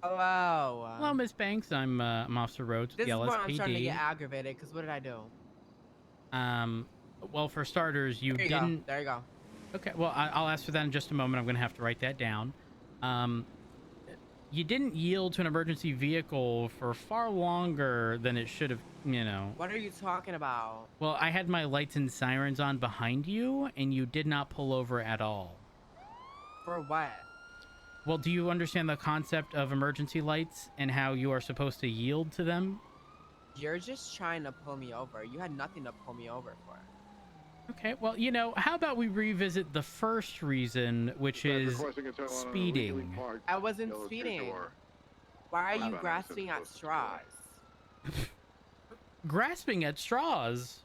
Hello. Hello, Miss Banks. I'm Officer Rhodes with This the is where I'm starting to get LSPD. aggravated, because what did I do? Um, well, for starters, you There you go. didn't. There you go. Okay, well, I'll ask for that in just a moment. I'm going to have to write that down. Um, you didn't yield to an emergency vehicle for far longer than it should have. What are you talking about? Well, I had my lights and sirens on behind you, and you did not pull over at all. For what? Well, do you understand the concept of emergency lights and how you are supposed to yield to them? You're just trying to pull me over. You had nothing to pull me over for. Okay, well, how about we revisit the first reason, which is speeding. I wasn't speeding. Why are you grasping at straws? Grasping at straws?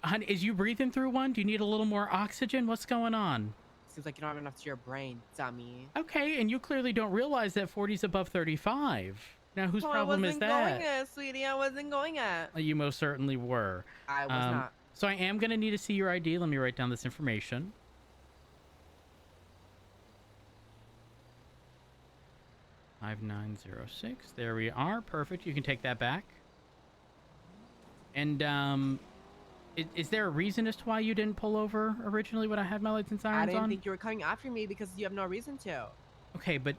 Honey, is you breathing through one? Do you need a little more oxygen? What's going on? Seems like you don't have enough to your brain, dummy. Okay, and you clearly don't realize that 40's above 35. Now, whose problem is that? I wasn't going it, sweetie. I wasn't going it. You most certainly were. I was not. So I am going to need to see your ID. Let me write down this information. 5906. There we are. Perfect. You can take that back. And is there a reason as to why you didn't pull over originally when I had my lights and sirens on? I didn't think you were coming after me because you have no reason to. Okay, but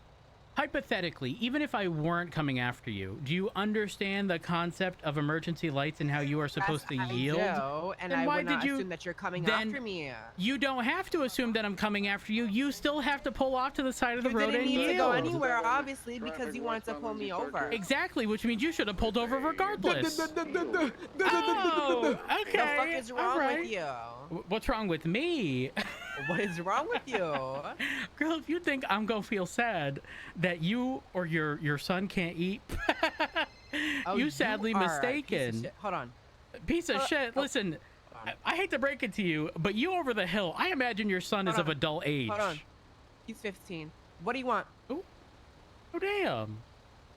hypothetically, even if I weren't coming after you, do you understand the concept of emergency lights and how you are supposed to yield? I do, and then I why would not did you assume that you're coming after me. You don't have to assume that I'm coming after you. You still have to pull off to the side of the road and yield. You didn't need to go yield. anywhere, obviously, because you wanted to pull me over. Exactly, which means you should have pulled over regardless. Oh, okay. The fuck is wrong with you? What's wrong with me? What is wrong with you? Girl, if you think I'm gonna feel sad that you or your son can't eat, you sadly mistaken. Hold on. Piece of shit. Listen, I hate to break it to you, but you over the hill. I imagine your son is of adult age. Hold on. He's 15. What do you want? Oh damn.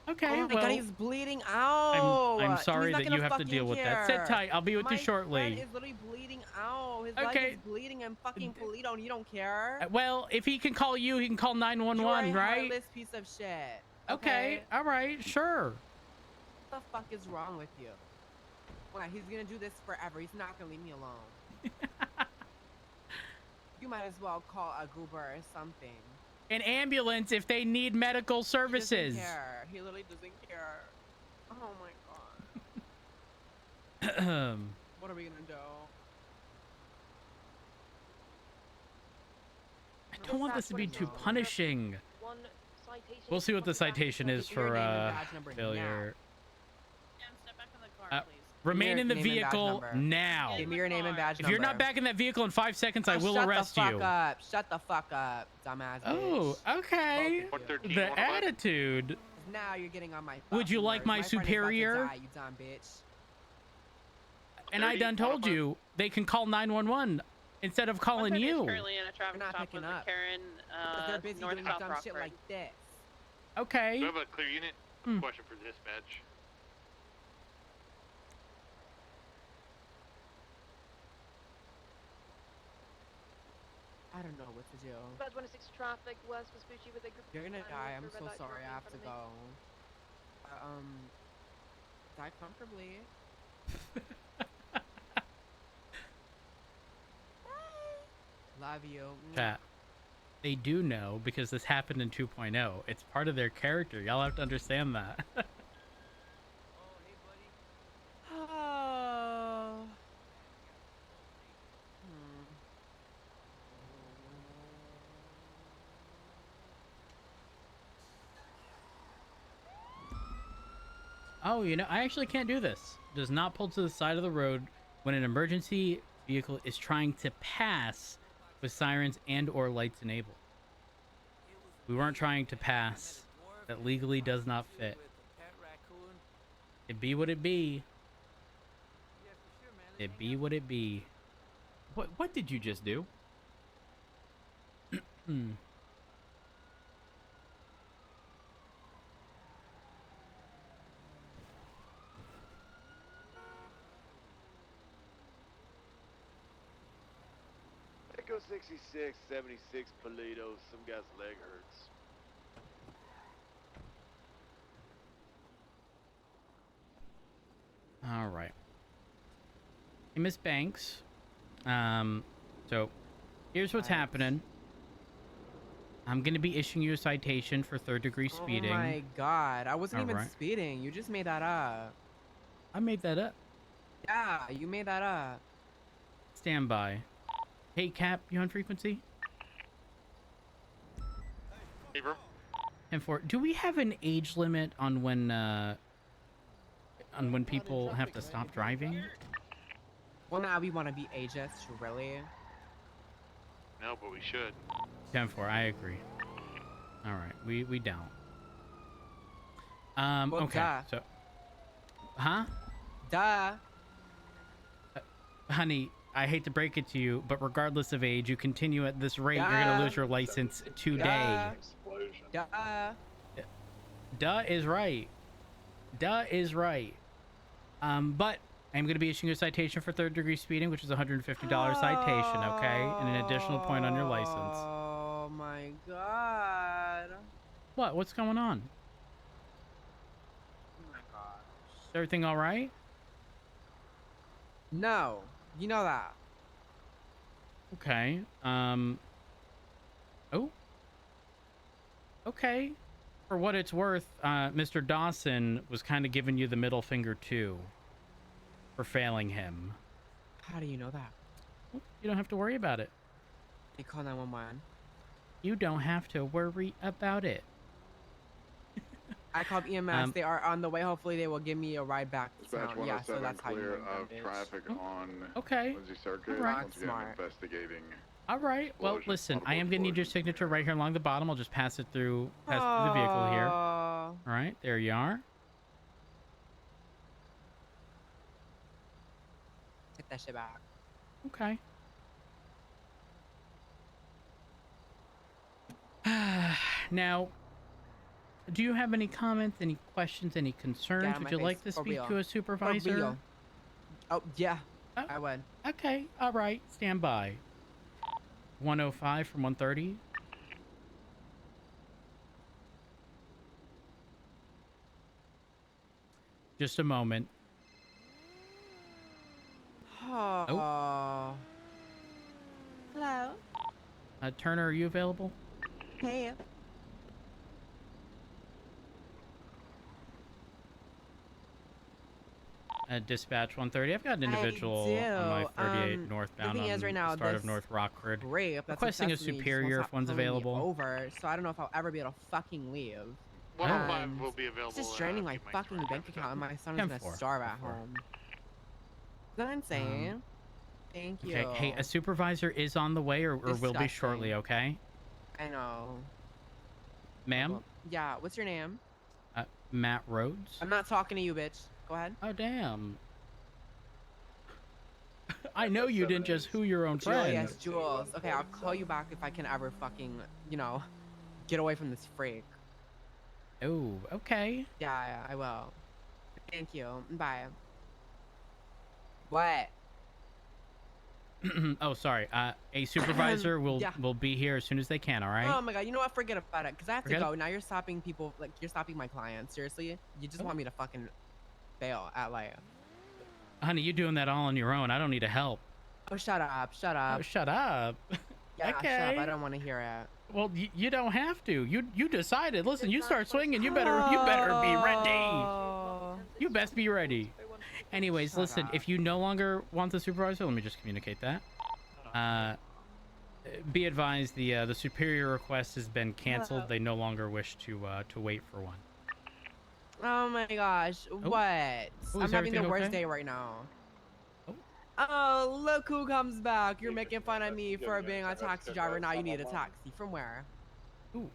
Okay, oh my God, he's bleeding out. I'm sorry that you have to deal with that. Sit tight. I'll be with you shortly. My friend is literally bleeding out. His leg is bleeding and fucking Polito, and you don't care. Well, if he can call you, he can call 911, You're a right? heartless piece of shit. Okay. All right. Sure. What the fuck is wrong with you? Why, he's gonna do this forever. He's not gonna leave me alone. You might as well call a goober or something. An ambulance if they need medical services. He doesn't care. He literally doesn't care. Oh my God. What are we gonna do? I don't want this to be too punishing. We'll see what the citation is for failure. Remain in the vehicle now. Give me your name and badge number. If you're not back in that vehicle in 5 seconds, I will arrest you. Shut the fuck up, dumbass bitch. Oh, okay. The attitude. Now you're getting on my. Would you like my superior? You dumb bitch. And I done told you they can call 911 instead of calling you. Currently in a traffic stop with Karen, they're busy North doing South dumb shit Rockford. like this. Okay. Do you have a clear unit? Question for dispatch. I don't know what to do. About 26 traffic west Vespucci with a group. You're gonna die. I'm so sorry. I have to go. Die comfortably. Love you. Chat. They do know because this happened in 2.0. It's part of their character. Y'all have to understand that. Oh, hey, buddy. Oh. Oh, I actually can't do this. Does not pull to the side of the road when an emergency vehicle is trying to pass with sirens and or lights enabled. We weren't trying to pass. That legally does not fit. It be what it be. It be what it be. What did you just do? Echo 66, 76 Polito. Some guy's leg hurts. All right. Hey, Miss Banks. So here's what's happening. I'm gonna be issuing you a citation for third-degree speeding. Oh my god, I wasn't even Alright. speeding. You just made that up. I made that up. Yeah, you made that up. Stand by. Hey, Cap, you on frequency? Hey, bro. And for do we have an age limit on when people have to stop driving? Well, now we want to be ageist, really. No, but we should. 10-4, I agree. All right, we don't. Well, okay. duh. So, huh? Duh. Honey, I hate to break it to you, but regardless of age, you continue at this rate, you're gonna lose your license today. Duh. Duh is right. Duh is right. But I'm going to be issuing a citation for third-degree speeding, which is a $150 citation, okay? And an additional point on your license. Oh my god. What? What's going on? Oh my gosh. Is everything all right? No, you know that. Okay. Oh. Okay. For what it's worth, Mr. Dawson was kind of giving you the middle finger too for failing him. How do you know that? You don't have to worry about it. They call 911. You don't have to worry about it. I called EMS. They are on the way. Hopefully, they will give me a ride back to Dispatch town. Yeah, so that's how you clear know of that, bitch. traffic on Okay. Lindsay Circuit. Alright. Once again, Smart. investigating. All right. Well, Explosion. listen, I am Multiple going to need your explosions. signature right here along the bottom. I'll just pass it through the vehicle here. All right. There you are. Get that shit back. Okay. Now, do you have any comments, any questions, any concerns? Get out of Would my you like face. to For speak real. to a For supervisor? real. Oh, yeah. Oh. I would. Okay. All right. Stand by. 105 from 130. Just a moment. Oh. Hello. Turner, are you available? Hey. Dispatch 130. I've got an individual on my 38 northbound the thing on is right now, the start of this North Rockford. Rape that's Requesting a obsessed with me just superior won't if one's stop pulling me available. Over, so I don't know if I'll ever be able to fucking leave. 105 will be available. It's just draining my if you might fucking direct bank traffic account, and stop. my son is gonna 10-4. starve at 10-4. home. Is that insane? Thank you. Okay. Hey, a supervisor is on the way, or will be Disgusting. shortly. Okay, I know. ma'am. Yeah. What's your name? Matt Rhodes. I'm not talking to you, bitch. Go ahead. Oh damn. I know you didn't just who your own Jules, friend. yes, Jules. Okay, I'll call you back if I can ever fucking, get away from this freak. Oh, okay. Yeah, I will. Thank you. Bye. What? Oh, sorry. A supervisor will Yeah. be here as soon as they can. All right. Oh my god, you know what? Forget about it, because I have Forget to it? go. Now you're stopping people, like, you're stopping my clients. Seriously? You just Oh. want me to fucking bail at, like... Honey, you doing that all on your own. I don't need to help. Oh, shut up. Shut Oh, up. shut up. Yeah, shut okay. up. I don't want to hear it. Well, you don't have to. You decided. Listen, you start swinging. You better be ready. Oh. You best be ready. Anyways, Shut listen. up. If you no longer want the supervisor, let me just communicate that. Be advised, the superior request has been canceled. Hello. They no longer wish to wait for one. Oh my gosh. What? Oh, I'm is having the everything worst okay? day right now. Oh. Oh, look who comes back. You're making fun of me for being a taxi driver. Now you need a taxi. From where? Ooh.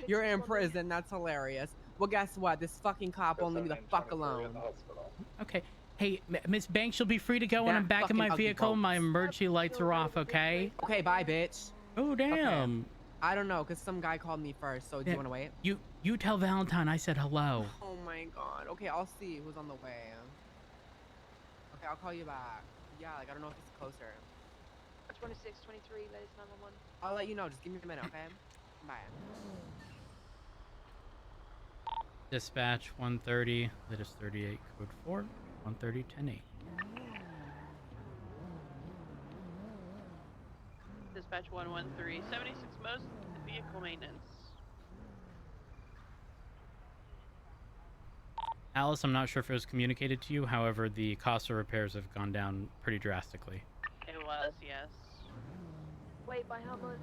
You're in prison. That's hilarious. Well, guess what? This fucking cop won't leave me the fuck alone. Okay. Hey, Miss Banks, you'll be free to go when That I'm back in my fucking ugly vehicle. My bones. emergency lights are off. Okay. Okay, bye, bitch. Oh damn. I don't know, because some guy called me first, so do Yeah. you want to wait? You tell Valentine I said hello. Oh my god. Okay, I'll see who's on the way. Okay, I'll call you back. Yeah, like, I don't know if it's closer. 26, 23, latest 911. I'll let you know. Just give me a minute, okay? Bye. Dispatch 130, latest 38, code 4, 130, 10-8. Dispatch 113, 76 most vehicle maintenance. Alice, I'm not sure if it was communicated to you. However, the cost of repairs have gone down pretty drastically. It was, yes. Wait, by how much?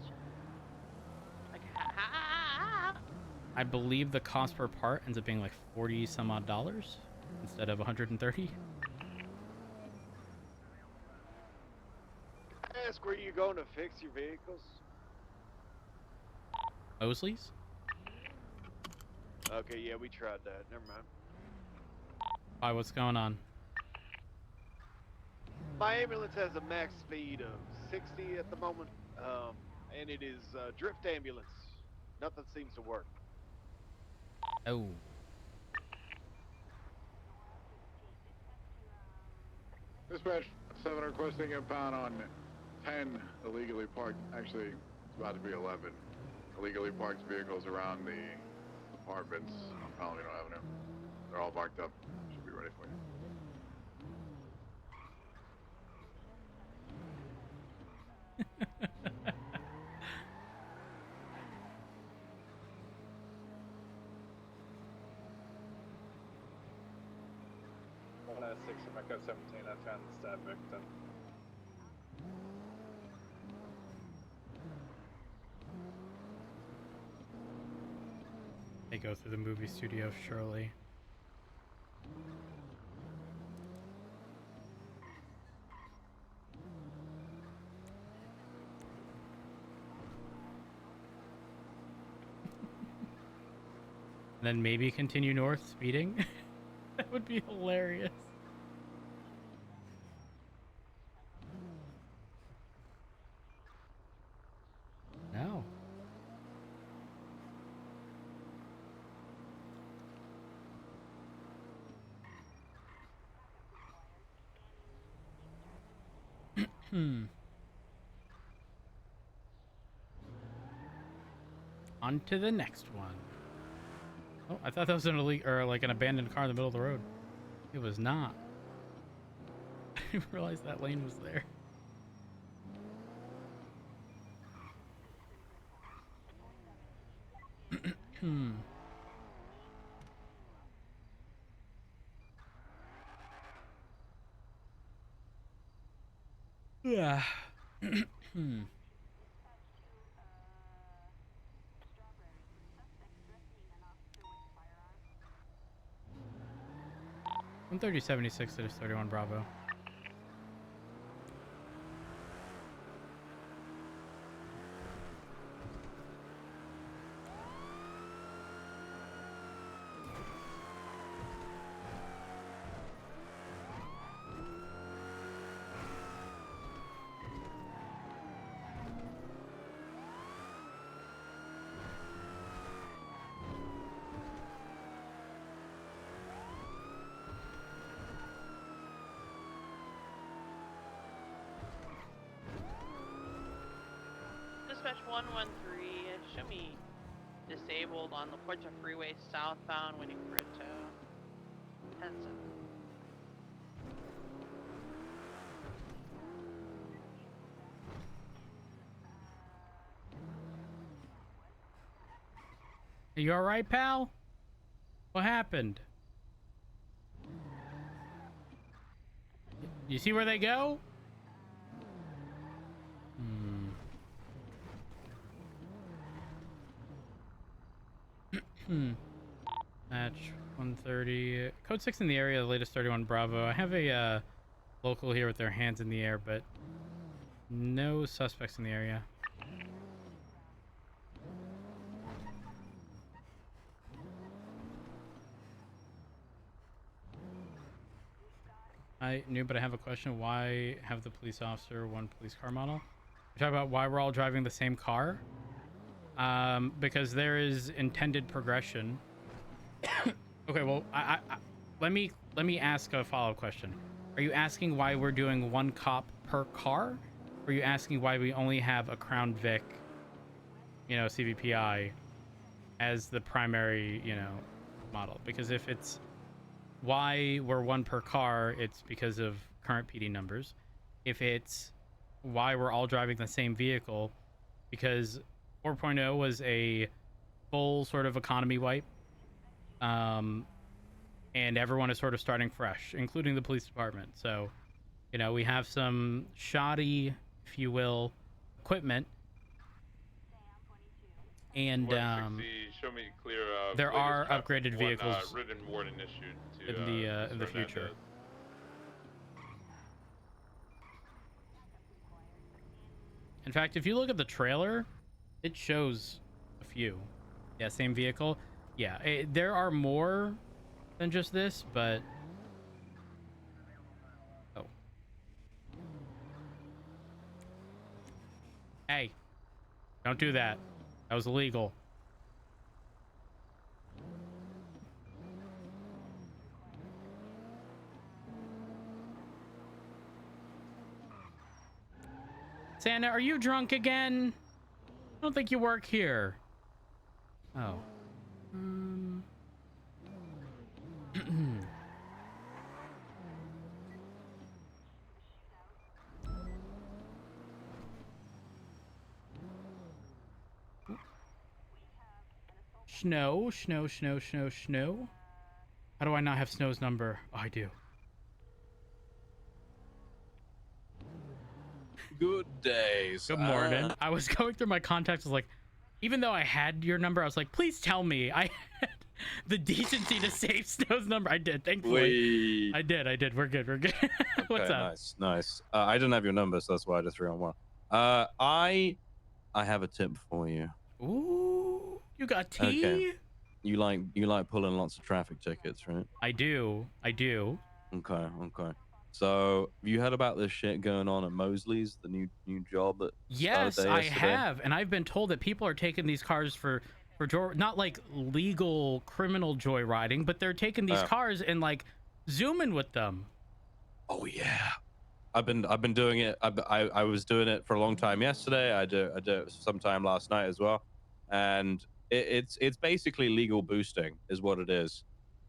Like, ha. I believe the cost per part ends up being like 40 some odd dollars instead of 130. Ask where you going to fix your vehicles? Mosley's? Okay, yeah, we tried that. Never mind. Why, what's going on? My ambulance has a max speed of 60 at the moment, and it is a drift ambulance. Nothing seems to work. Oh. Dispatch 7 requesting impound on 10 illegally parked, actually it's about to be 11 illegally parked vehicles around the apartments on Palomino Avenue. They're all marked up. Should be ready for you. One out of 6 from Echo 17, I found the stab victim. They go through the movie studio, surely. Then maybe continue north, speeding. That would be hilarious. No. On to the next one. Oh, I thought that was an elite or like an abandoned car in the middle of the road. It was not. I didn't realize that lane was there. Yeah. 13076 to 31 Bravo. Dispatch 113, show me disabled on the Porta Freeway southbound waiting for it to 10-7. Are you alright, pal? What happened? You see where they go? Match 130. Code 6 in the area, the latest 31 Bravo. I have a local here with their hands in the air, but no suspects in the area. I knew, but I have a question. Why have the police officer one police car model? We're talking about why we're all driving the same car. Because there is intended progression. Okay, well, let me ask a follow-up question. Are you asking why we're doing one cop per car? Or are you asking why we only have a Crown Vic, you know, CVPI as the primary, you know, model, because if it's why we're one per car, it's because of current PD numbers. If it's why we're all driving the same vehicle, because 4.0 was a full sort of economy wipe, and everyone is sort of starting fresh, including the police department. So, you know, we have some shoddy, if you will, equipment, and 160, show me clear, there are latest traffic upgraded one, vehicles written warning issued to, in the Mr. future. Hernandez. In fact, if you look at the trailer, it shows a few. Yeah, same vehicle. Yeah, there are more than just this, but... Oh. Hey, don't do that. That was illegal. Santa, are you drunk again? I don't think you work here. Oh. Snow. How do I not have Snow's number? Oh, I do. Good day, Good morning. I was going through my contacts. I was like, even though I had your number, I was like, please tell me I had the decency to save Snow's number. I did, thankfully. I did. We're good. What's up? Nice. I didn't have your number, so that's why I just 3-on-1. I have a tip for you. Ooh, you got tea? Okay. You like pulling lots of traffic tickets, right? I do. Okay. So, have you heard about this shit going on at Mosley's, the new job that Yes, started I yesterday? have, and I've been told that people are taking these cars for not like legal criminal joyriding, but they're taking these cars and like zooming with them. Oh yeah, I've been doing it. I was doing it for a long time yesterday. I do it sometime last night as well, and it's basically legal boosting is what it is.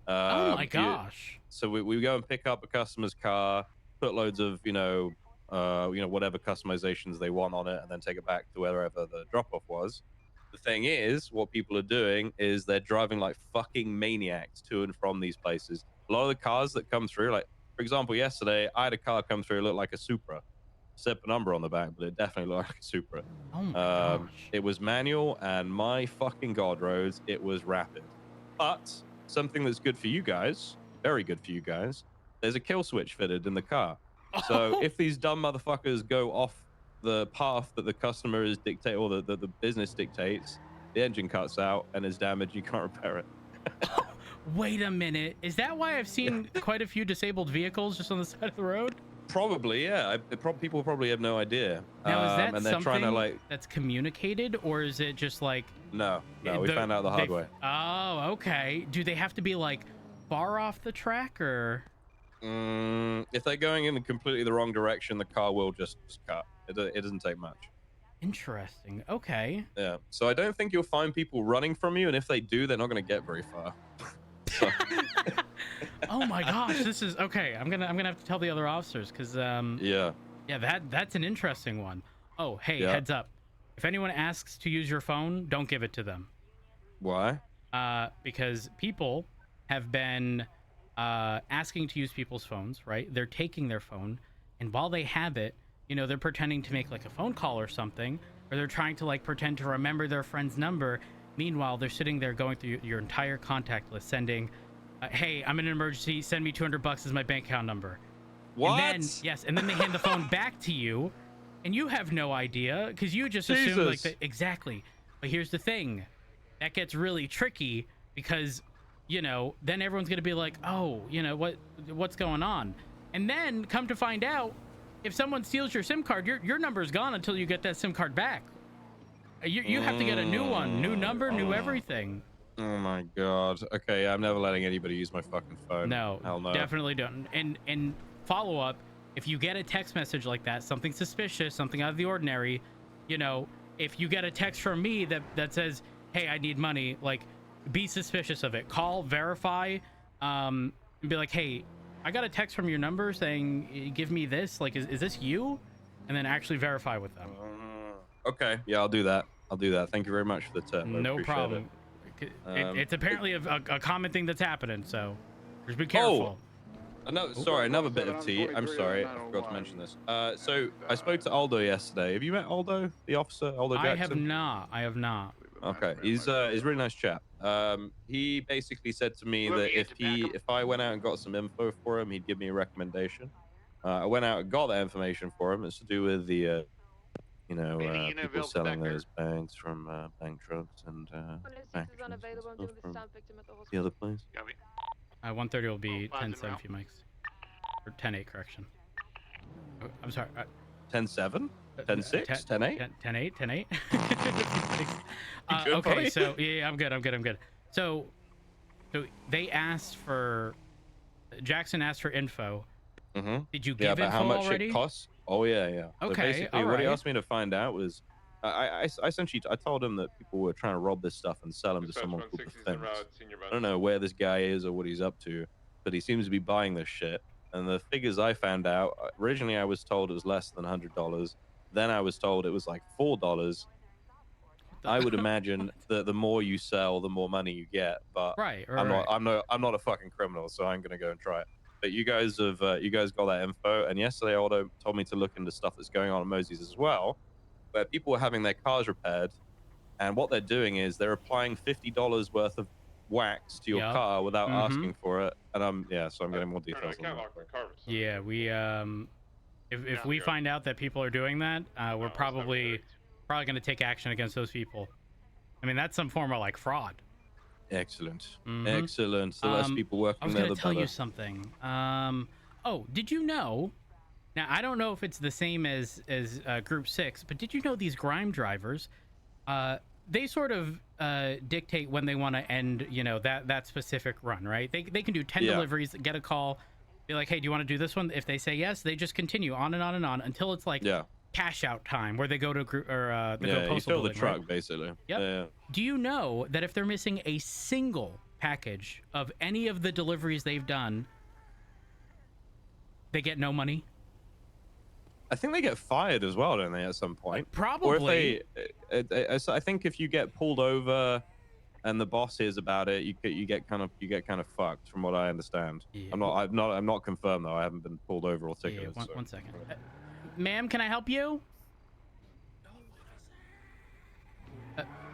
Oh my gosh. So we go and pick up a customer's car, put loads of whatever customizations they want on it, and then take it back to wherever the drop-off was. The thing is, what people are doing is they're driving like fucking maniacs to and from these places. A lot of the cars that come through, like for example, yesterday I had a car come through, it looked like a Supra. Set a number on the back, but it definitely looked like a Supra. Oh my gosh. It was manual, and my fucking god, roads, it was rapid. But something that's good for you guys, very good for you guys, there's a kill switch fitted in the car. So if these dumb motherfuckers go off the path that the customer is dictate or the business dictates, the engine cuts out and is damaged, you can't repair it. Wait a minute. Is that why I've seen quite a few disabled vehicles just on the side of the road? Probably, yeah. People probably have no idea. Now, is that and they're something trying to, that's communicated, or is it just like... No, we found out the hard way. Oh, okay. Do they have to be like far off the track, or... If they're going in completely the wrong direction, the car will just cut. It doesn't take much. Interesting. Okay. Yeah. So I don't think you'll find people running from you, and if they do, they're not going to get very far. Oh my gosh, this is okay. I'm gonna have to tell the other officers, because yeah, that's an interesting one. Oh, hey, heads up. If anyone asks to use your phone, don't give it to them. Why? Because people have been asking to use people's phones, right? They're taking their phone, and while they have it, you know, they're pretending to make like a phone call or something, or they're trying to like pretend to remember their friend's number. Meanwhile, they're sitting there going through your entire contact list, sending, hey, I'm in an emergency, send me $200 as my bank account number. What? And then, and then they hand the phone back to you, and you have no idea, because you just assume like that. Exactly. But here's the thing. That gets really tricky, because, you know, then everyone's going to be like, oh, you know, what's going on? And then come to find out, if someone steals your SIM card, your number's gone until you get that SIM card back. You have to get a new one, new number, new everything. Oh my god. Okay, I'm never letting anybody use my fucking phone. No, hell no. Definitely don't. And follow up, if you get a text message like that, something suspicious, something out of the ordinary, you know, if you get a text from me that says, hey, I need money, like, be suspicious of it. Call, verify, and be like, hey, I got a text from your number saying, give me this. Like, is this you? And then actually verify with them. Okay. Yeah, I'll do that. Thank you very much for the tip. I No appreciate problem. It's apparently a common thing that's happening, so just be careful. Sorry, another bit of tea. I'm sorry, I forgot to mention this. So I spoke to Aldo yesterday. Have you met Aldo, the officer, Aldo Jackson? I have not. Okay, he's a really nice chap. He basically said to me that if I went out and got some info for him, he'd give me a recommendation. I went out and got that information for him. It's to do with the people selling those bags from bank trucks and packages and stuff from the other place. 130 will be 10-7 for you, Mikes. Or 10-8, correction. Oh, I'm sorry. 10-7? 10-6? 10-8? 10-8? 10-8? Okay, so yeah, I'm good. So they asked for Jackson asked for info. Did you give info how much already? It costs? Oh yeah. Okay, so basically, what he asked me to find out was, I essentially told him that people were trying to rob this stuff and sell them to someone called the Fence. I don't know where this guy is or what he's up to, but he seems to be buying this shit. And the figures I found out, originally I was told it was less than $100. Then I was told it was like $4. I would imagine that the more you sell, the more money you get. But I'm not a fucking criminal, so I'm gonna go and try it. But you guys got that info, and yesterday Aldo told me to look into stuff that's going on at Mosey's as well, where people are having their cars repaired, and what they're doing is they're applying $50 worth of wax to your car without asking for it. And so I'm getting more details on that. Yeah, we if we find out that people are doing that, we're probably going to take action against those people. I mean, that's some form of like fraud. Excellent. The less people working I was there, going the to tell better. you something. Oh, did you know? Now, I don't know if it's the same as Group 6, but did you know these grime drivers, they sort of dictate when they want to end, that specific run, right? They can do 10 deliveries, get a call, be like, hey, do you want to do this one? If they say yes, they just continue on and on and on until it's like cash out time, where they go to group or they go postal you fill building, the truck, right? basically. Yep. Yeah. Do you know that if they're missing a single package of any of the deliveries they've done, they get no money? I think they get fired as well, don't they, at some point? Probably. Or if I think if you get pulled over and the boss hears about it, you get kind of fucked, from what I understand. Yeah. I'm not confirmed though. I haven't been pulled over or ticketed. Yeah, one second. Ma'am, can I help you?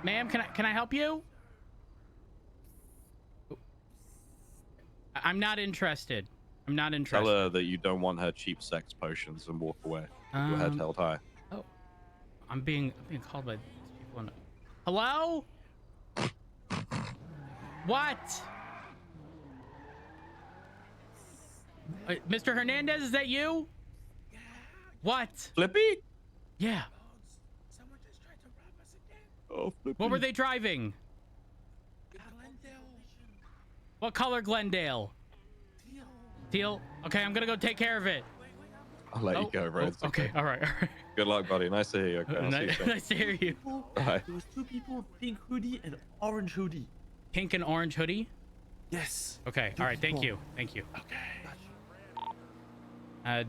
Ma'am, can I help you? I'm not interested. Tell her that you don't want her cheap sex potions and walk away. Your head held high. Oh, I'm being called by these people. Hello? What? Mr. Hernandez, is that you? What? Flippy? Yeah. Someone just tried to rob us again. Oh, Flippy. What were they driving? Glendale. What color Glendale? Teal? Okay, I'm gonna go take care of it. I'll let you go, bro. Okay, all right. Good luck, buddy. Nice to hear you. Okay, I'll see you soon. Nice to hear you. Bye. There was two people with pink hoodie and orange hoodie. Pink and orange hoodie? Yes. Okay, all right. Thank you. Okay.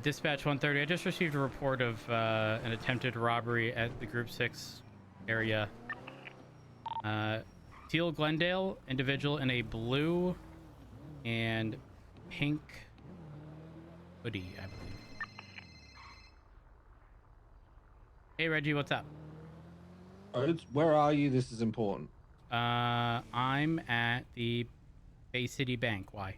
Dispatch 130. I just received a report of an attempted robbery at the Group 6 area. Teal Glendale, individual in a blue and pink hoodie, I believe. Hey, Reggie, what's up? Where are you? This is important. I'm at the Bay City Bank. Why?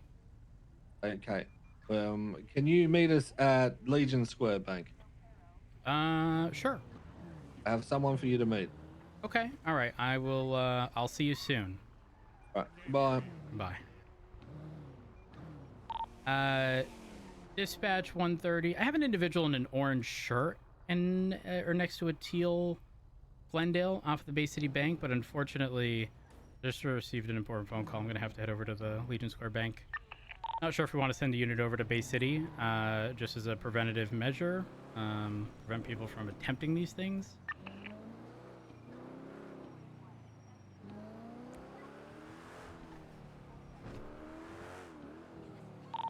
Okay. Can you meet us at Legion Square Bank? Sure. I have someone for you to meet. Okay. All right. I will. I'll see you soon. All right. Bye. Dispatch 130. I have an individual in an orange shirt or next to a teal Glendale off the Bay City Bank, but unfortunately, just received an important phone call. I'm gonna have to head over to the Legion Square Bank. Not sure if we want to send a unit over to Bay City, just as a preventative measure, prevent people from attempting these things.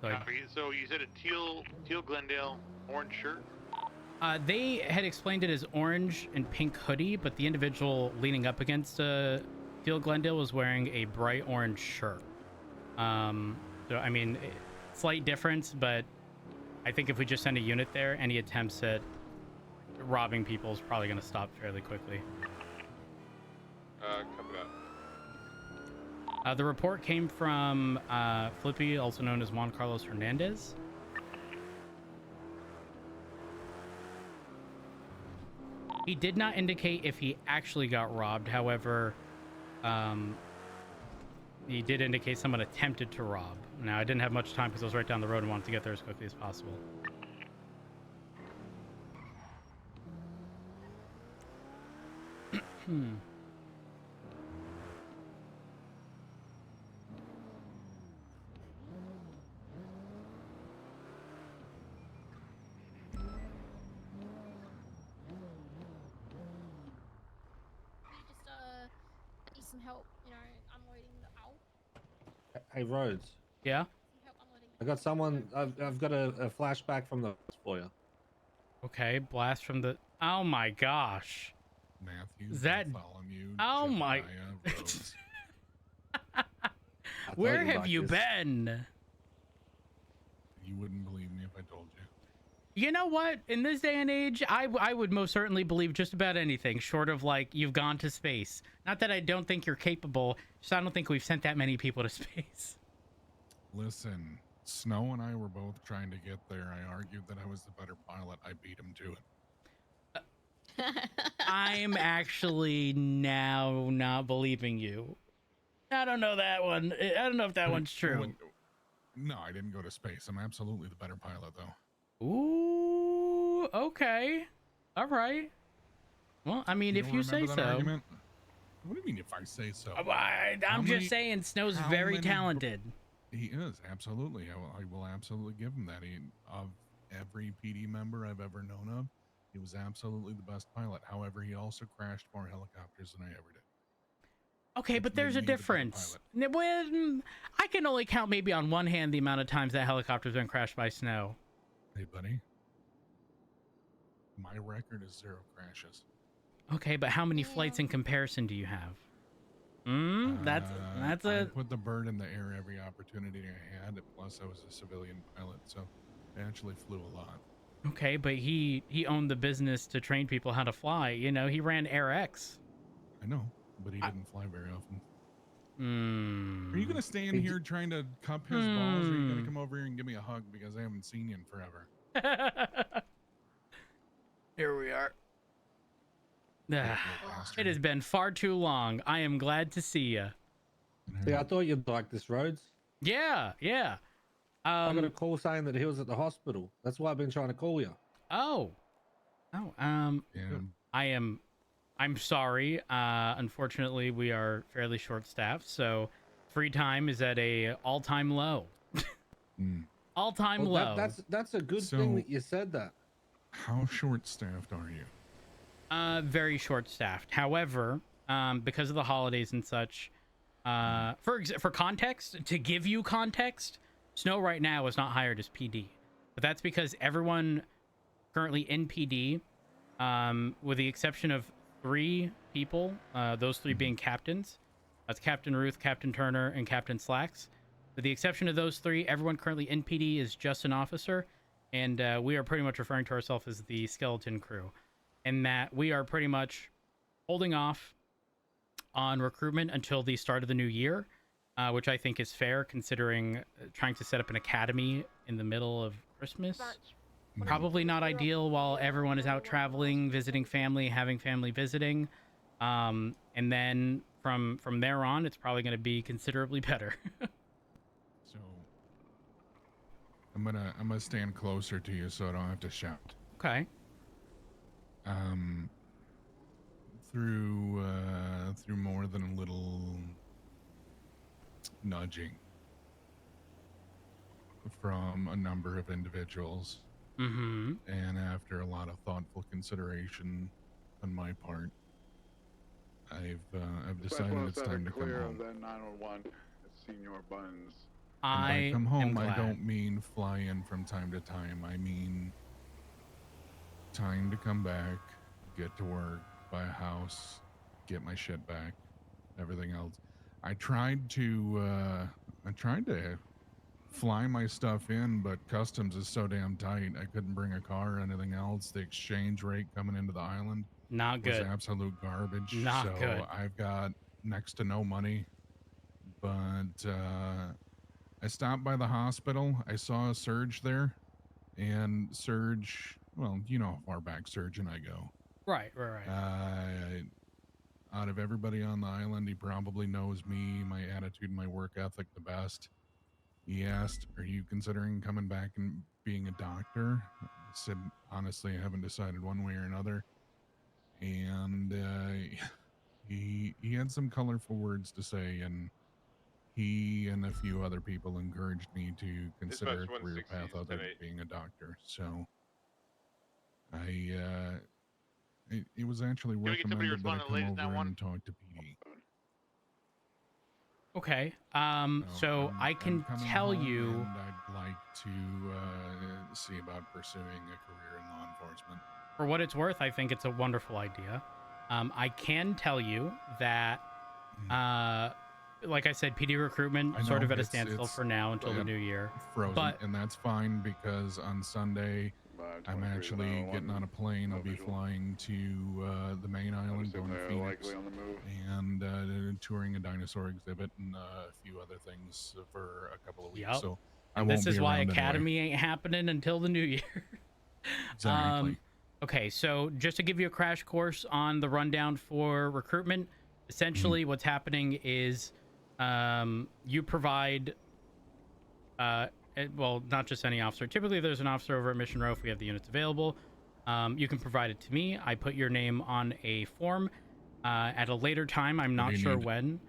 So So you said a teal Glendale orange shirt. they had explained it as orange and pink hoodie, but the individual leaning up against Teal Glendale was wearing a bright orange shirt. So I mean, slight difference, but I think if we just send a unit there, any attempts at robbing people is probably going to stop fairly quickly. Copy that. The report came from Flippy, also known as Juan Carlos Hernandez. He did not indicate if he actually got robbed. However, he did indicate someone attempted to rob. Now, I didn't have much time because I was right down the road and wanted to get there as quickly as possible. Need some help, you know, unloading the owl. Hey, Rhodes. Yeah? Some help unloading I got someone. I've got a flashback from the for you. Okay, blast from the... Oh my gosh. Matthew, Is that... Bartholomew, Oh my... Jebediah, Rhodes. Where have you been? You wouldn't believe me if I told you. You know what? In this day and age, I would most certainly believe just about anything, short of like you've gone to space. Not that I don't think you're capable, just I don't think we've sent that many people to space. Listen, Snow and I were both trying to get there. I argued that I was the better pilot. I beat him to it. I'm actually now not believing you. I don't know that one. I don't know if that one's true. No, I didn't go to space. I'm absolutely the better pilot, though. Ooh, okay. All right. Well, I mean, if you say so. Argument? What do you mean if I say so? I'm just saying Snow's very talented. He is, absolutely. I will absolutely give him that. Of every PD member I've ever known of, he was absolutely the best pilot. However, he also crashed more helicopters than I ever did. Okay, but there's a difference. When I can only count maybe on one hand the amount of times that helicopter's been crashed by Snow. Hey, buddy. My record is 0 crashes. Okay, but how many flights in comparison do you have? That's I put the bird in the air every opportunity I had. Plus, I was a civilian pilot, so I actually flew a lot. Okay, but he owned the business to train people how to fly. You know, he ran AirX. I know, but he didn't fly very often. Are you gonna stay in here trying to cup his balls, or are you gonna come over here and give me a hug because I haven't seen you in forever? Here we are. It has been far too long. I am glad to see you. Yeah, I thought you'd like this, Rhodes. Yeah. I got a call saying that he was at the hospital. That's why I've been trying to call you. I'm sorry. Unfortunately, we are fairly short-staffed, so free time is at a all-time low. All-time low. That's a good thing that you said that. How short-staffed are you? Very short-staffed. However, because of the holidays and such, for context, to give you context, Snow right now is not hired as PD, but that's because everyone currently in PD, with the exception of 3 people, those 3 being captains, that's Captain Ruth, Captain Turner, and Captain Slacks. With the exception of those 3, everyone currently in PD is just an officer, and we are pretty much referring to ourselves as the skeleton crew. And that we are pretty much holding off on recruitment until the start of the new year, which I think is fair considering trying to set up an academy in the middle of Christmas. Probably not ideal while everyone is out traveling, visiting family, having family visiting. And then from there on, it's probably going to be considerably better. So I'm gonna stand closer to you so I don't have to shout. Okay. Through more than a little nudging from a number of individuals, and after a lot of thoughtful consideration on my part, I've decided it's time to come home. The 911 at Senior Buns And I by come am home, I glad. don't mean fly in from time to time. I mean time to come back, get to work, buy a house, get my shit back, everything else. I tried to fly my stuff in, but customs is so damn tight. I couldn't bring a car or anything else. The exchange rate coming into the island Not was good. absolute garbage. Not so good. I've got next to no money. But I stopped by the hospital. I saw a surge there, and Surge, well, you know how far back Surge and I go. Right. Out of everybody on the island, he probably knows me, my attitude, my work ethic the best. He asked, "Are you considering coming back and being a doctor?" I said, "Honestly, I haven't decided one way or another." And he had some colorful words to say, and he and a few other people encouraged me to consider a career path other than being a doctor. So it was actually Can we get somebody recommended that I responding to come latest over 911? and talk to PD. Okay. So I can I'm coming tell home, you. and I'd like to see about pursuing a career in law enforcement. For what it's worth, I think it's a wonderful idea. I can tell you that, like I said, PD recruitment I sort know, of at a it's- standstill it's for now until the new year. Frozen, But and that's fine because on Sunday I'm actually getting on a plane. I'll be flying to the main island, going to Phoenix, and touring a dinosaur exhibit and a few other things for a couple of weeks. Yep. So I and won't this be is why around Academy anyway. ain't happening until the new year. Exactly. Okay, so just to give you a crash course on the rundown for recruitment, essentially what's happening is you provide, well, not just any officer. Typically, there's an officer over at Mission Row if we have the units available. You can provide it to me. I put your name on a form at a later time. I'm not sure when.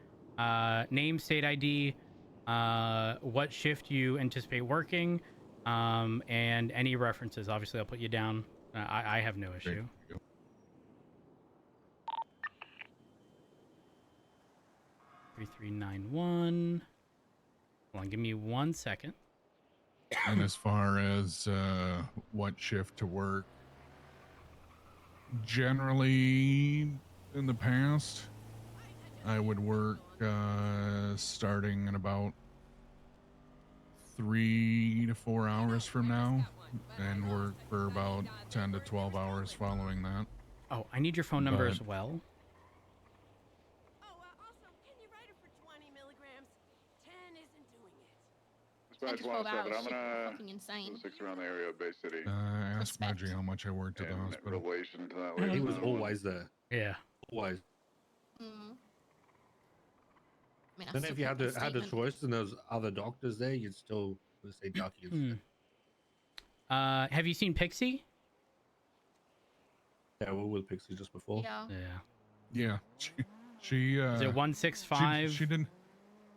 Name, state ID, what shift you anticipate working, and any references. Obviously, I'll put you down. I have no issue. 3391. Hold on, give me 1 second. And as far as what shift to work, generally in the past, I would work starting in about 3 to 4 hours from now, and work for about 10 to 12 hours following that. Oh, I need your phone number as well. Dispatch 107, I'm gonna insane. 6 around the area of Bay City. Ask Reggie how much I worked at the hospital. Relation to that He latest was 911. always there. Yeah. Always. I mean, Then if you had the choice and there's other doctors there, you'd still say Ducky instead. Have you seen Pixie? Yeah, we were with Pixie just before. Yeah. Yeah. She Is it 165? She didn't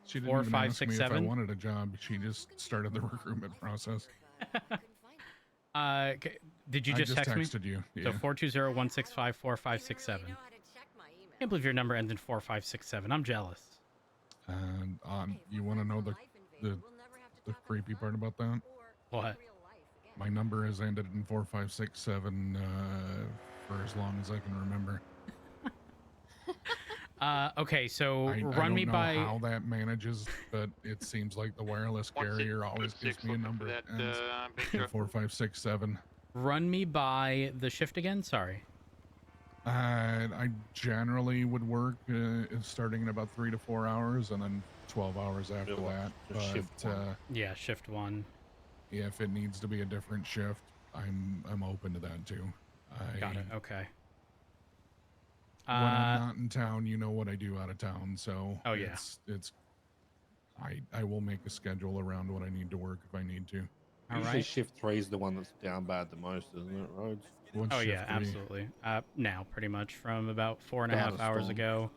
4, even 5, ask 6, me 7? if I wanted a job. She just started the recruitment process. Did you I just text me? texted you. So Yeah. 420-165-4567. Can't believe your number ends in 4567. I'm jealous. And you want to know the creepy part about that? What? My number has ended in 4567 for as long as I can remember. Okay, so I run don't me know by how that manages, but it seems like the wireless carrier always gives me a number that ends in 4567. Run me by the shift again. Sorry. I generally would work starting in about 3 to 4 hours, and then 12 hours after that. Shift But yeah, shift 1. if it needs to be a different shift, I'm open to that too. Got it. Okay. When I'm not in town, you know what I do out of town, so oh yeah, I will make a schedule around what I need to work if I need to. Usually shift 3 is the one that's down bad the most, isn't it, Rhodes? Oh yeah, absolutely. Now pretty much from about 4.5 hours ago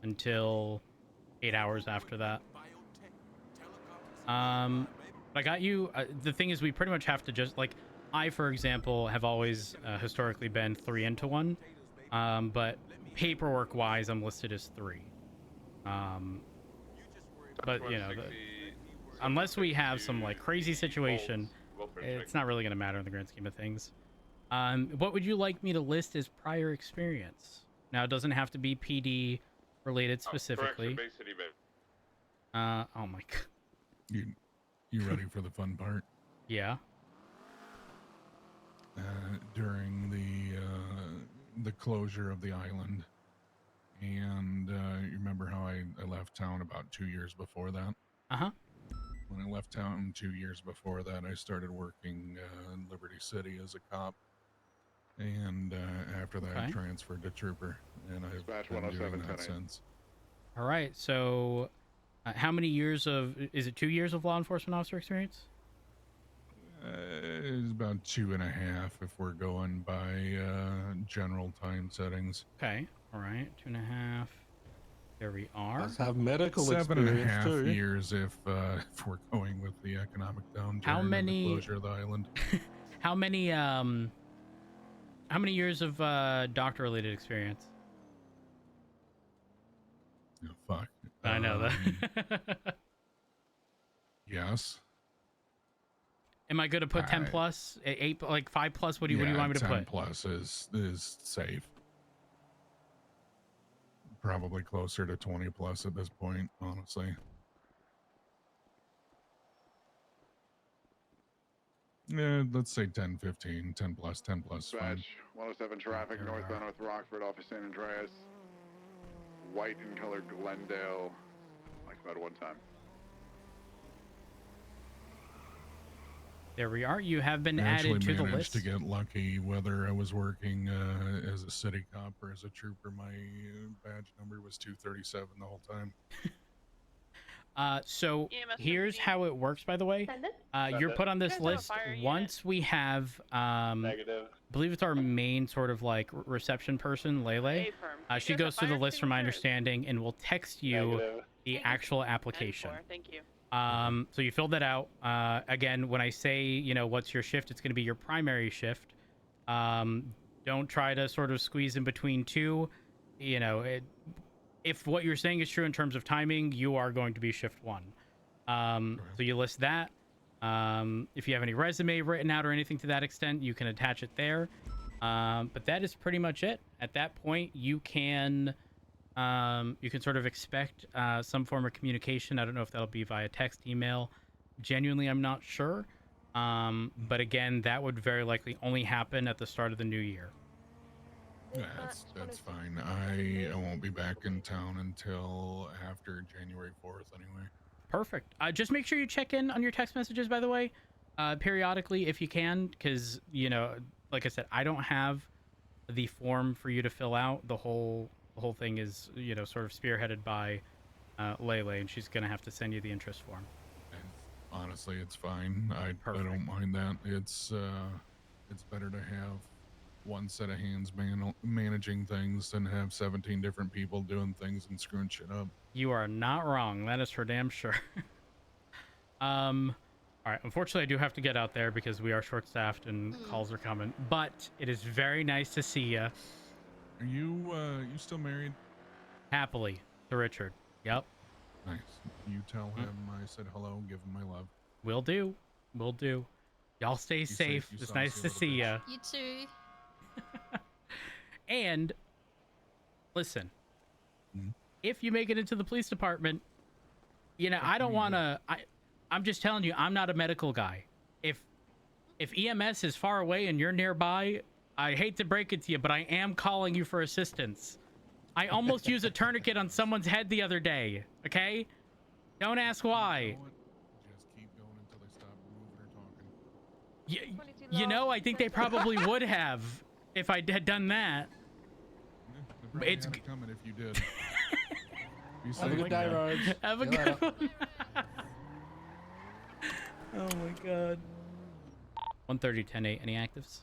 until 8 hours after that. I got you. The thing is, we pretty much have to just like I, for example, have always historically been 3 into 1, but paperwork wise, I'm listed as 3. But you know, unless we have some like crazy situation, it's not really going to matter in the grand scheme of things. What would you like me to list as prior experience? Now, it doesn't have to be PD related specifically. Oh my god. You ready for the fun part? Yeah. During the closure of the island, and you remember how I left town about 2 years before that? Uh-huh. When I left town 2 years before that, I started working in Liberty City as a cop, and after that, I transferred to trooper, and I've been doing that since. All right. So, how many years of? Is it 2 years of law enforcement officer experience? It's about 2.5 if we're going by general time settings. Okay. All right. 2.5. There we are. Let's have medical 7.5 years if we're going with the economic downturn. How many? And the closure of the island. How many years of doctor-related experience? Oh, fuck. I know that. Yes. Am I good to put 10 plus, 8, like 5 plus? What do you want me to 10 put? plus is safe. Probably closer to 20 plus at this point, honestly. Yeah, let's say 10, 15, 10 plus, 10 plus. Fine. 107 traffic northbound North Rockford off of San Andreas. White in color Glendale. Like about one time. There we are. You have been I added to the managed list. to get lucky whether I was working as a city cop or as a trooper. My badge number was 237 the whole time. So here's how it works, by the way. You're put on this list once we have, Negative. I believe it's our main sort of like reception person, Lele. She goes through the list from my understanding and will text you the actual application. Thank you. So you filled that out. Again, when I say, you know, what's your shift, it's going to be your primary shift. Don't try to sort of squeeze in between two. You know, if what you're saying is true in terms of timing, you are going to be shift 1. So you list that. If you have any resume written out or anything to that extent, you can attach it there. But that is pretty much it. At that point, you can sort of expect some form of communication. I don't know if that'll be via text, email. Genuinely, I'm not sure. But again, that would very likely only happen at the start of the new year. That's fine. I won't be back in town until after January 4th anyway. Perfect. Just make sure you check in on your text messages, by the way, periodically if you can, because, you know, like I said, I don't have the form for you to fill out. The whole thing is, you know, sort of spearheaded by Lele, and she's going to have to send you the interest form. And honestly, it's fine. I don't mind that. It's better to have one set of hands managing things than have 17 different people doing things and screwing shit up. You are not wrong. That is for damn sure. All right. Unfortunately, I do have to get out there because we are short-staffed and calls are coming. But it is very nice to see you. Are you still married? Happily to Richard. Yep. Nice. You tell him I said hello. Give him my love. Will do. Will do. Y'all stay safe. It's nice to see you. You too. And listen, if you make it into the police department, you know, I don't want to. I'm just telling you, I'm not a medical guy. If EMS is far away and you're nearby, I hate to break it to you, but I am calling you for assistance. I almost used a tourniquet on someone's head the other day. Okay, don't ask why. Just keep going until they stop moving or talking. You know, I think they probably would have if I had done that. Yeah, it's coming if you did. Have a good day, Rog. Have a good one. Oh my god. 130, 10-8. Any actives?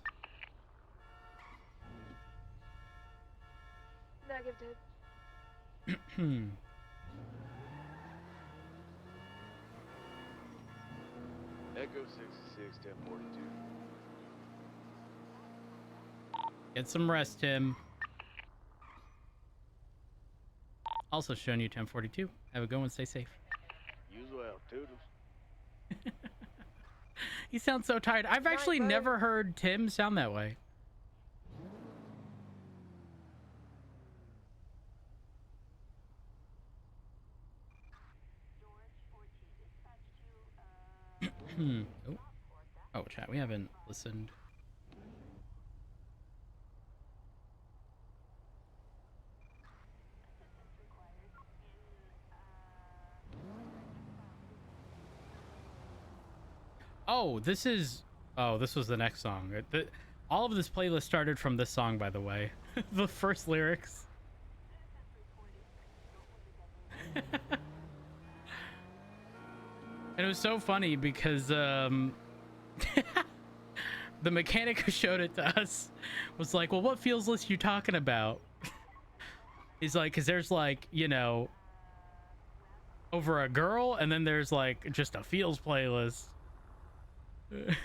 Negative. Echo 66, 1042. Get some rest, Tim. Also showing you 1042. Have a good one. Stay safe. You as well. Toodles. He sounds so tired. I've actually never heard Tim sound that way. Oh. Oh, chat, we haven't listened. Oh, this is... Oh, this was the next song. All of this playlist started from this song, by the way. The first lyrics. And it was so funny because the mechanic who showed it to us was like, well, what feels list you talking about? He's like, because there's like, you know, over a girl, and then there's like just a feels playlist.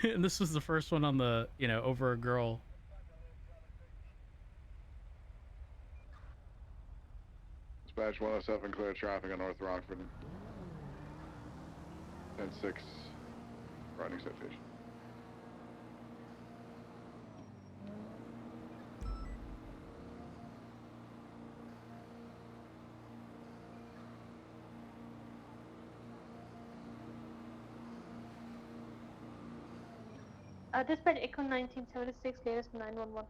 And this was the first one on the, you know, over a girl. Dispatch 107, clear traffic on North Rockford. 10-6, riding citation. Dispatch Echo 1976, latest 911.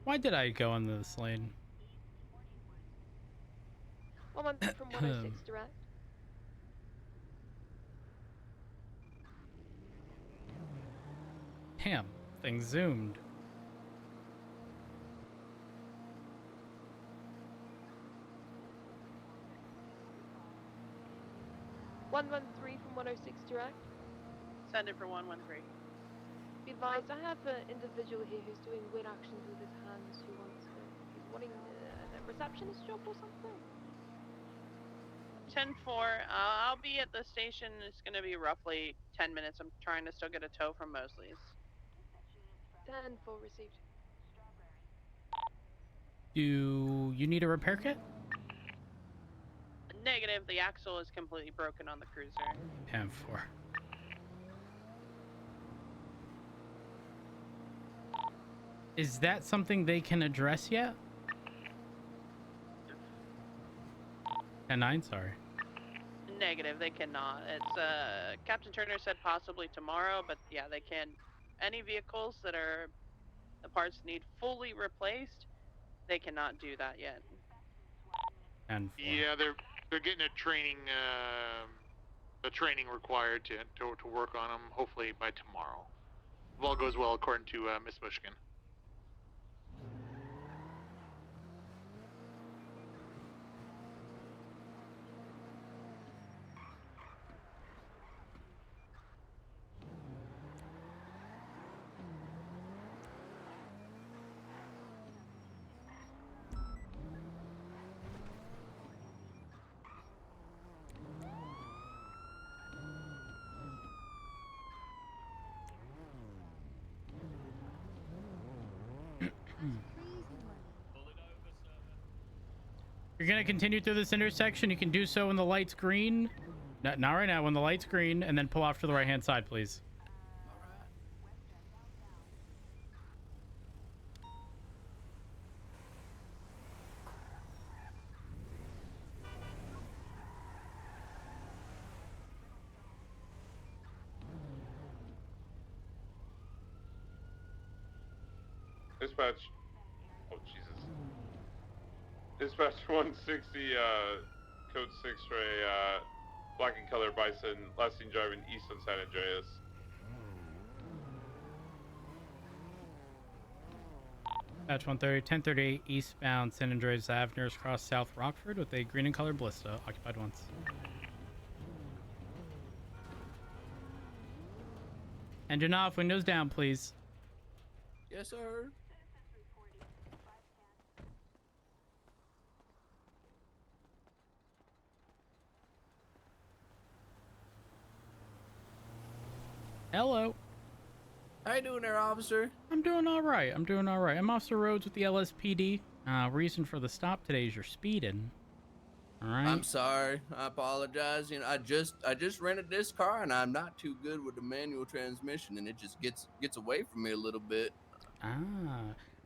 Why did I go into this lane? 113 from 106 direct. Damn, thing zoomed. One 113 from 106 direct. Send it for 113. Be advised, I have an individual here who's doing weird actions with his hands who wants he's wanting a receptionist job or something. 10-4. I'll be at the station. It's going to be roughly 10 minutes. I'm trying to still get a tow from Mosley's. 10-4 received. Do you need a repair kit? Negative. The axle is completely broken on the cruiser. 10-4. Is that something they can address yet? 10-9, sorry. Negative, they cannot. It's Captain Turner said possibly tomorrow, but yeah, they can. Any vehicles that are the parts need fully replaced, they cannot do that yet. And yeah, they're getting a training the training required to work on them. Hopefully by tomorrow, if all goes well according to Miss Mushkin. You're gonna continue through this intersection. You can do so when the light's green. Not right now, when the light's green, and then pull off to the right-hand side, please. Dispatch. Oh, Jesus. Dispatch 160, code 6 for a black and color bison, last seen driving east on San Andreas. Batch 130, 1038 eastbound San Andreas Avenue, cross South Rockford with a green and colored ballista, occupied once. Engine off, windows down, please. Yes, sir. Hello. How you doing there, officer? I'm doing all right. I'm Officer Rhodes with the LSPD. Reason for the stop today is you're speeding. All right. I'm sorry. I apologize. You know, I just rented this car, and I'm not too good with the manual transmission, and it just gets away from me a little bit.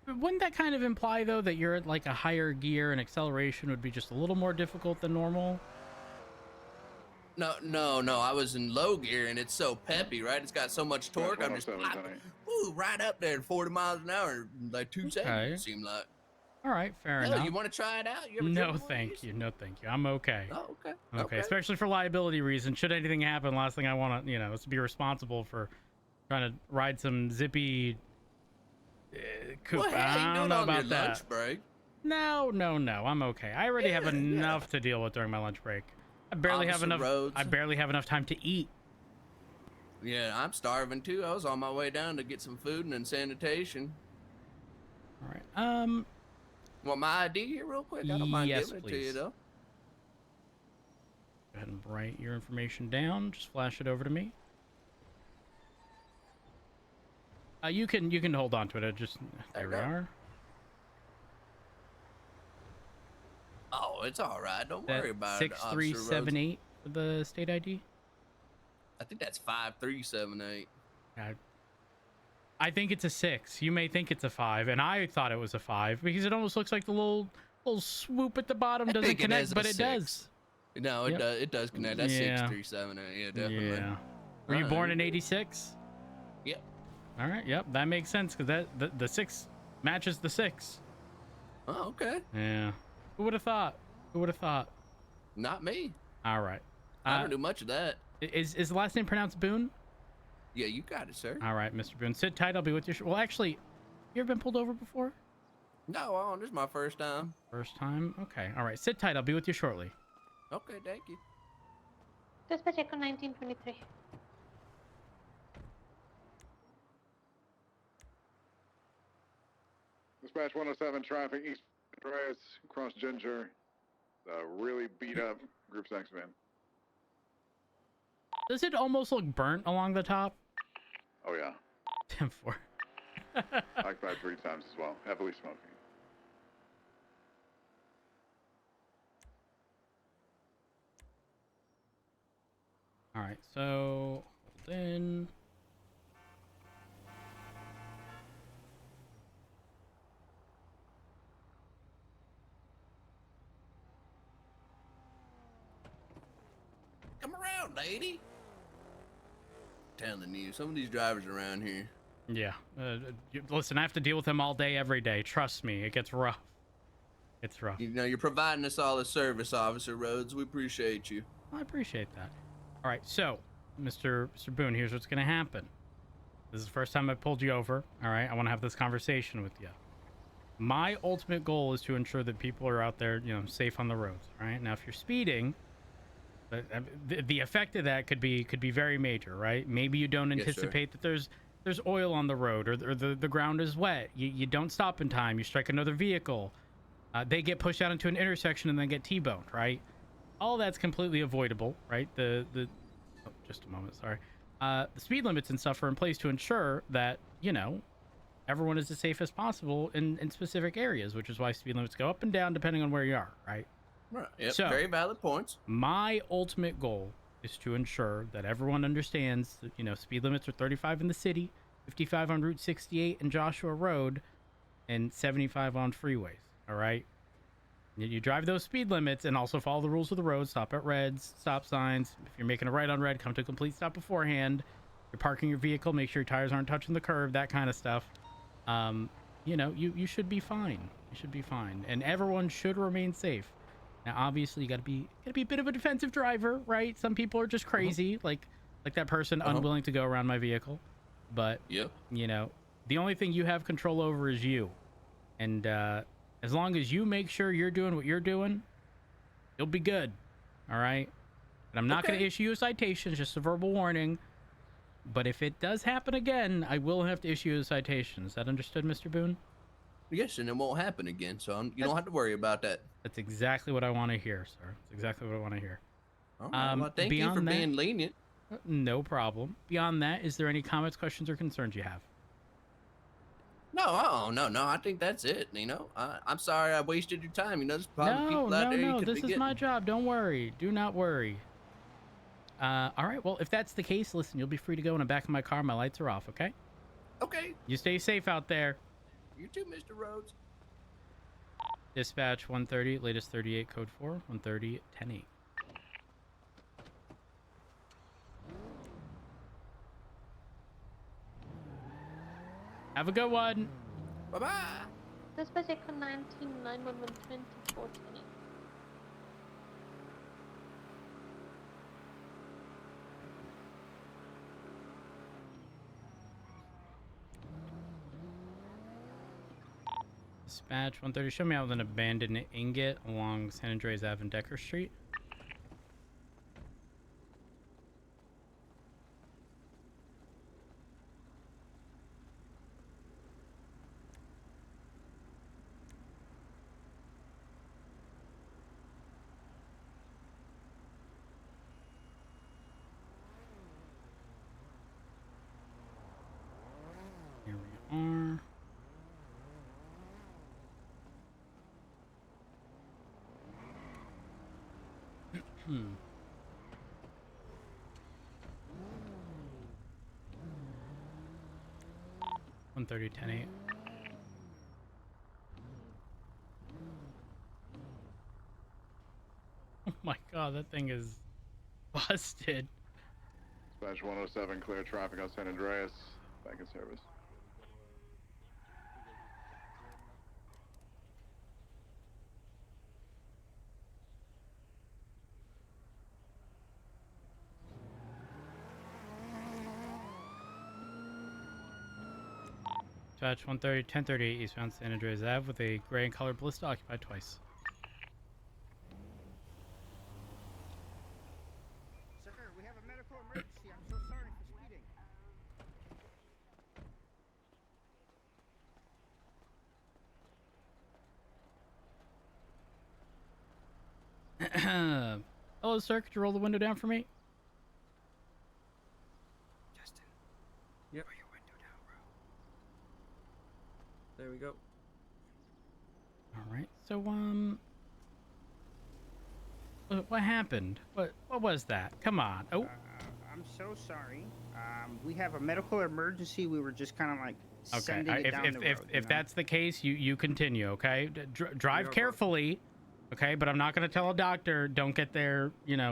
Wouldn't that kind of imply, though, that you're at like a higher gear and acceleration would be just a little more difficult than normal? No. I was in low gear, and it's so peppy, right? It's got so much torque. I'm just right up there at 40 miles an hour in like 2 seconds, it seemed like. All right, fair enough. You want to try it out? You ever No, thank you. I'm okay. Oh, okay. Okay, especially for liability reasons. Should anything happen, last thing I want to, is to be responsible for trying to ride some zippy coupe. Well, hey, I don't know about that. Lunch break. No. I'm okay. I already have enough to deal with during my lunch break. I barely have enough time to eat. Yeah, I'm starving too. I was on my way down to get some food and then sanitation. All right. Want my ID here real quick? I don't mind giving it to you though. Go ahead and write your information down. Just flash it over to me. You can hold on to it. There we are. Oh, it's all right. Don't worry about it. 6378 for the state ID. I think that's 5378. I think it's a 6. You may think it's a 5, and I thought it was a 5 because it almost looks like the little swoop at the bottom doesn't connect, but it does. No, it does connect. That's 6378. Yeah, definitely. Yeah. Were you born in '86? Yep. All right. Yep. That makes sense because the 6 matches the 6. Oh, okay. Yeah. Who would have thought? Not me. All right. I don't do much of that. Is the last name pronounced Boone? Yeah, you got it, sir. All right, Mr. Boone. Sit tight. I'll be with you. Well, actually, you ever been pulled over before? No, this is my first time. First time? Okay. All right. Sit tight. I'll be with you shortly. Okay, thank you. Dispatch Echo 1923. Dispatch 107 traffic east Andreas, cross Ginger. Really beat up Group 6 van. Does it almost look burnt along the top? Oh yeah. 10-4. Occupied 3 times as well. Heavily smoking. All right, so hold in. Come around, lady. Telling you, some of these drivers around here. Yeah. Listen, I have to deal with them all day, every day. Trust me, it gets rough. It's rough. You know, you're providing us all a service, Officer Rhodes. We appreciate you. I appreciate that. All right, so, Mr. Boone, here's what's going to happen. This is the first time I pulled you over. All right, I want to have this conversation with you. My ultimate goal is to ensure that people are out there, safe on the roads. All right. Now, if you're speeding, the effect of that could be very major, right? Maybe you don't anticipate that there's oil on the road, or the ground is wet. You don't stop in time. You strike another vehicle. They get pushed out into an intersection and then get T-boned, right? All that's completely avoidable, right? Just a moment, sorry. The speed limits and stuff are in place to ensure that, everyone is as safe as possible in specific areas, which is why speed limits go up and down depending on where you are, right? Right. Yep. So, very valid points. My ultimate goal is to ensure that everyone understands that, speed limits are 35 in the city, 55 on Route 68 and Joshua Road, and 75 on freeways, all right? You drive those speed limits and also follow the rules of the road. Stop at reds, stop signs. If you're making a right on red, come to a complete stop beforehand. You're parking your vehicle, make sure your tires aren't touching the curb, that kind of stuff. You should be fine. You should be fine. And everyone should remain safe. Now, obviously, you gotta be a bit of a defensive driver, right? Some people are just crazy, like that person unwilling to go around my vehicle. But, the only thing you have control over is you. And, as long as you make sure you're doing what you're doing, you'll be good. All right? And I'm not going to issue you a citation, just a verbal warning. But if it does happen again, I will have to issue you a citation. Is that understood, Mr. Boone? Yes, and it won't happen again, so you don't have to worry about that. That's exactly what I want to hear, sir. That's exactly what I want to hear. All right, well, thank you for being lenient. No problem. Beyond that, is there any comments, questions, or concerns you have? No, no. I think that's it. You know, I'm sorry I wasted your time. You know, there's probably people out there you No. could This be is getting. my job. Don't worry. Do not worry. All right. Well, if that's the case, listen, you'll be free to go in the back of my car. My lights are off, okay? Okay. You stay safe out there. You too, Mr. Rhodes. Dispatch 130, latest 38, code 4, 130, 10-8. Have a good one. Bye-bye. Dispatch Echo 19 911 24 20. Dispatch 130, show me out with an abandoned ingot along San Andreas Ave and Decker Street. Here we are. Hmm. One 10-8. Oh my god, that thing is busted. Dispatch 107, clear traffic on San Andreas. Back in service. Dispatch 130, 1038 eastbound San Andreas Ave with a gray and colored ballista occupied twice. Sir, we have a medical emergency. I'm so sorry for speeding. Hello, sir. Could you roll the window down for me? Justin. Yep. Roll your window down, bro. There we go. All right. So, what happened? What was that? Come on. Oh. I'm so sorry. We have a medical emergency. We were just kind of like sending it down the road. If that's the case, you continue, okay? Drive carefully, okay? But I'm not going to tell a doctor, don't get there,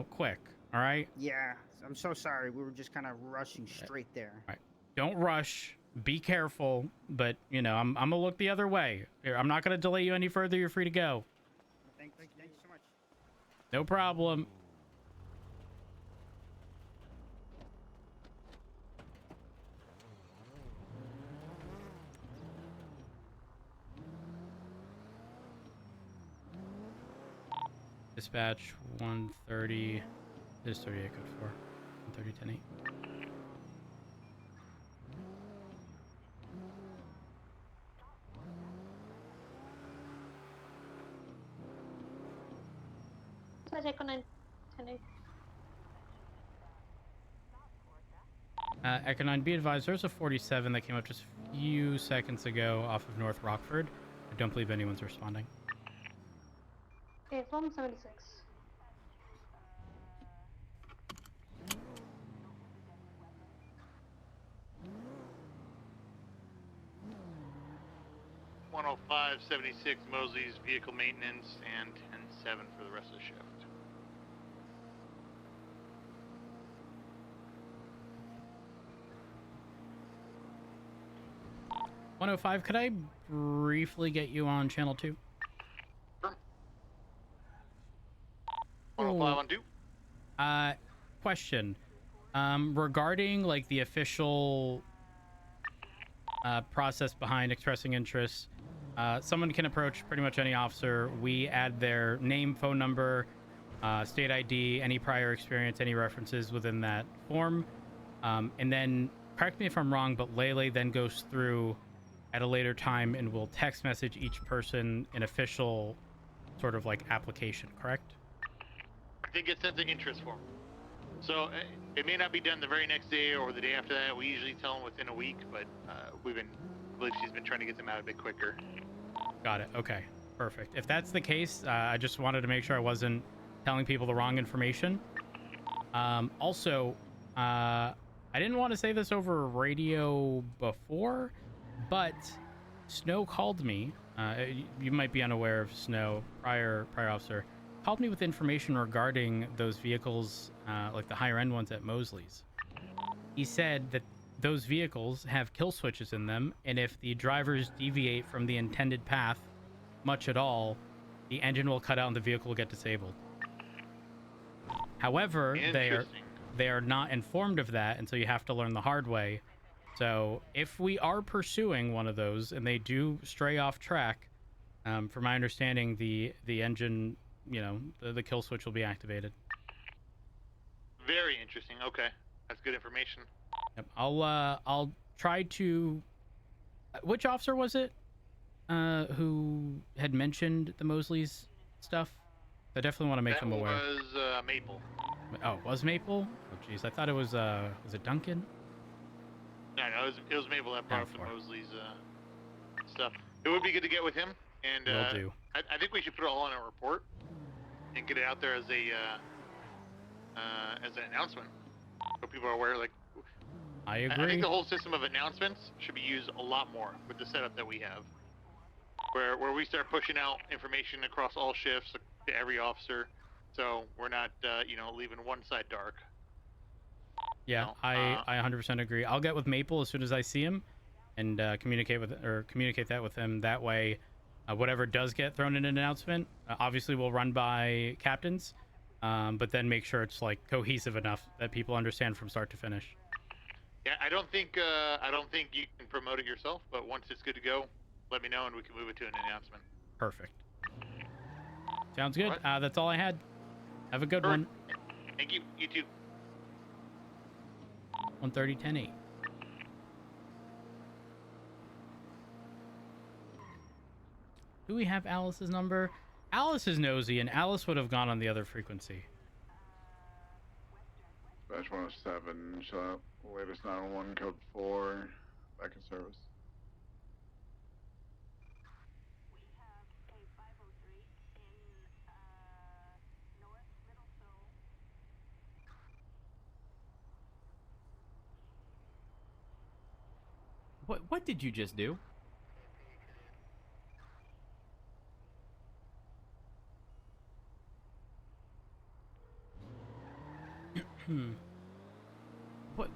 quick, all right? Yeah, I'm so sorry. We were just kind of rushing straight there. All right. Don't rush. Be careful, but, I'm going to look the other way. Here, I'm not going to delay you any further. You're free to go. Thank you so much. No problem. Dispatch 130, this is 38 code 4, 130 10-8. Dispatch Echo 9 10 8. Echo 9, be advised, there's a 47 that came up just a few seconds ago off of North Rockford. I don't believe anyone's responding. Okay, phone 76. $105.76 Mosley's vehicle maintenance and 10-7 for the rest of the shift. $105, could I briefly get you on channel 2? Sure. 105 on 2. Question. Regarding like the official process behind expressing interest, someone can approach pretty much any officer. We add their name, phone number, state ID, any prior experience, any references within that form. And then, correct me if I'm wrong, but Lele then goes through at a later time and will text message each person an official sort of like application, correct? I think it sent the interest form. So it may not be done the very next day or the day after that. We usually tell them within a week, but I believe she's been trying to get them out a bit quicker. Got it. Okay, perfect. If that's the case, I just wanted to make sure I wasn't telling people the wrong information. Also, I didn't want to say this over radio before, but Snow called me. You might be unaware of Snow, prior officer, called me with information regarding those vehicles, like the higher end ones at Mosley's. He said that those vehicles have kill switches in them, and if the drivers deviate from the intended path much at all, the engine will cut out and the vehicle will get disabled. However, they are not informed of that, and so you have to learn the hard way. So if we are pursuing one of those and they do stray off track, from my understanding, the engine, the kill switch will be activated. Very interesting. Okay, that's good information. Yep. I'll try to. Which officer was it who had mentioned the Mosley's stuff? I definitely want to make them aware. That was Maple. Oh, it was Maple? Oh, jeez. I thought it was it Duncan? No, it was Maple that brought up the Mosley's stuff. It would be good to get with him, and Will do. I think we should put it all in a report and get it out there as an announcement, so people are aware. Like, I agree. I think the whole system of announcements should be used a lot more with the setup that we have, where we start pushing out information across all shifts to every officer, so we're not leaving one side dark. Yeah, I 100% agree. I'll get with Maple as soon as I see him, and communicate that with him. That way, whatever does get thrown in an announcement, obviously we'll run by captains, but then make sure it's like cohesive enough that people understand from start to finish. Yeah, I don't think you can promote it yourself, but once it's good to go, let me know and we can move it to an announcement. Perfect. Sounds good. Right. That's all I had. Have a good one. Thank you. You too. 130-10-8. Do we have Alice's number? Alice is nosy, and Alice would have gone on the other frequency. Dispatch 107, shot. Latest 911, code 4, back in service. What did you just do?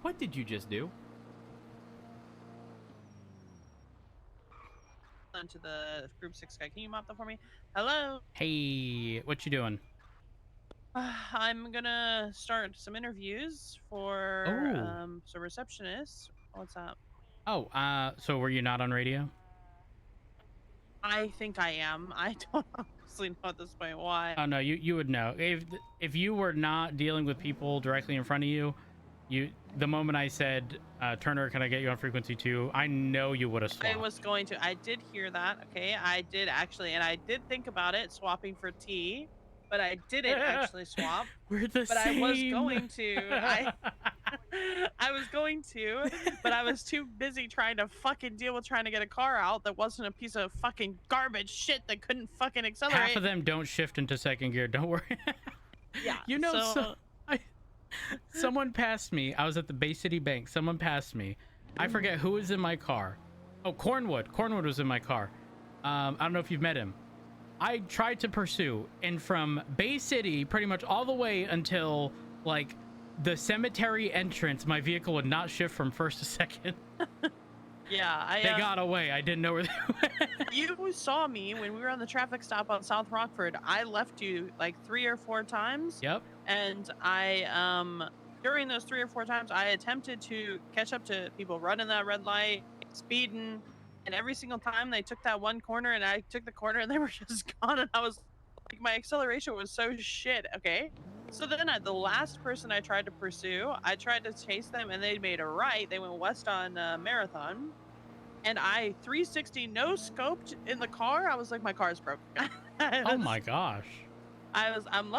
What did you just do? Onto the group 6 guy. Can you mop that for me? Hello. Hey, what you doing? I'm gonna start some interviews for some receptionists. What's up? Oh, so were you not on radio? I think I am. I don't honestly know at this point why. Oh no, you would know if you were not dealing with people directly in front of you. The moment I said, Turner, can I get you on frequency 2? I know you would have swapped. I was going to. I did hear that. Okay, I did actually, and I did think about it, swapping for T, but I didn't actually swap. We're the but same. I was going to. I was going to, but I was too busy trying to fucking deal with trying to get a car out that wasn't a piece of fucking garbage shit that couldn't fucking accelerate. Half of them don't shift into second gear. Don't worry. Yeah. You know, someone passed me. I was at the Bay City Bank. Someone passed me. I forget who was in my car. Oh, Cornwood. Cornwood was in my car. I don't know if you've met him. I tried to pursue, and from Bay City, pretty much all the way until like the cemetery entrance, my vehicle would not shift from first to second. Yeah, they got away. I didn't know where they went. You saw me when we were on the traffic stop on South Rockford. I left you like 3 or 4 times. Yep. And I, during those 3 or 4 times, I attempted to catch up to people running that red light, speeding, and every single time they took that one corner and I took the corner and they were just gone, and I was like, my acceleration was so shit. Okay. So then the last person I tried to pursue, I tried to chase them and they made a right. They went west on Marathon. And I 360 no scoped in the car. I was like, my car's broken. Oh my gosh. I'm lucky.